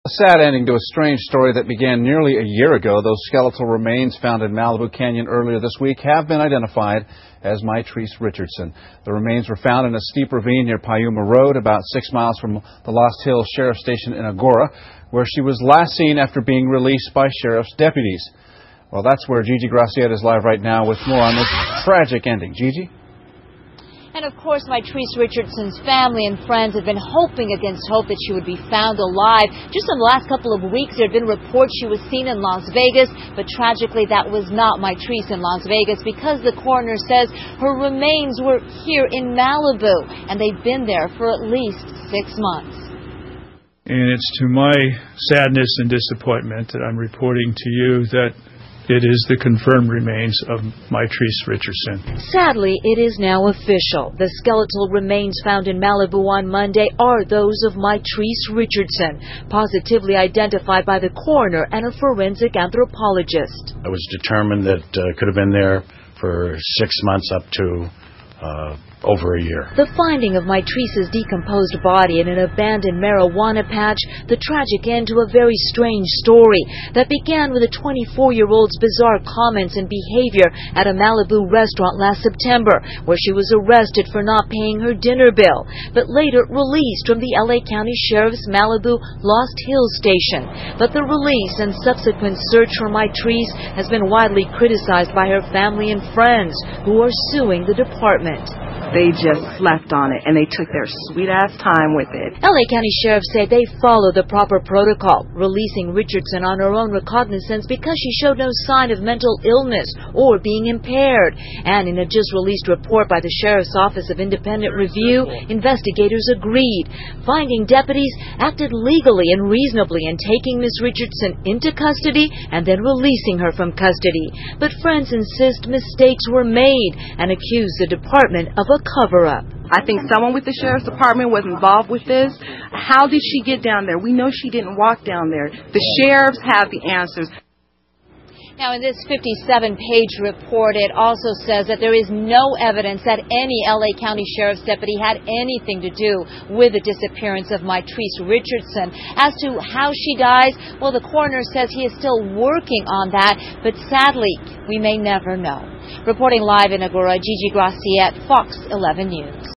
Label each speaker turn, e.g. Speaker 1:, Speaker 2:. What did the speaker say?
Speaker 1: A sad ending to a strange story that began nearly a year ago. Those skeletal remains found in Malibu Canyon earlier this week have been identified as Mitrice Richardson. The remains were found in a steep ravine near Payuma Road, about 6 miles from the Lost Hills Sheriff's Station in Agoura, where she was last seen after being released by sheriff's deputies. Well, that's where Gigi Graciette is live right now with more on this tragic ending. Gigi?
Speaker 2: And of course, Mitrice Richardson's family and friends have been hoping against hope that she would be found alive. Just in the last couple of weeks, there had been reports she was seen in Las Vegas, but tragically that was not Mitrice in Las Vegas because the coroner says her remains were here in Malibu, and they've been there for at least 6 months.
Speaker 3: And it's to my sadness and disappointment that I'm reporting to you that it is the confirmed remains of Mitrice Richardson.
Speaker 2: Sadly, it is now official. The skeletal remains found in Malibu on Monday are those of Mitrice Richardson, positively identified by the coroner and a forensic anthropologist.
Speaker 4: It was determined that could have been there for 6 months up to over a year.
Speaker 2: The finding of Mitrice's decomposed body in an abandoned marijuana patch, the tragic end to a very strange story that began with a 24-year-old's bizarre comments and behavior at a Malibu restaurant last September, where she was arrested for not paying her dinner bill, but later released from the LA County Sheriff's Malibu Lost Hills Station. But the release and subsequent search for Mitrice has been widely criticized by her family and friends, who are suing the department.
Speaker 5: They just slept on it, and they took their sweet-ass time with it.
Speaker 2: LA County Sheriff said they followed the proper protocol, releasing Richardson on her own recognizance because she showed no sign of mental illness or being impaired. And in a just-released report by the Sheriff's Office of Independent Review, investigators agreed, finding deputies acted legally and reasonably in taking Ms. Richardson into custody and then releasing her from custody. But friends insist mistakes were made and accuse the department of a cover-up.
Speaker 5: I think someone with the Sheriff's Department was involved with this. How did she get down there? We know she didn't walk down there. The sheriffs have the answers.
Speaker 2: Now, in this 57-page report, it also says that there is no evidence that any LA County Sheriff's deputy had anything to do with the disappearance of Mitrice Richardson. As to how she dies, well, the coroner says he is still working on that, but sadly, we may never know. Reporting live in Agoura, Gigi Graciette, Fox 11 News.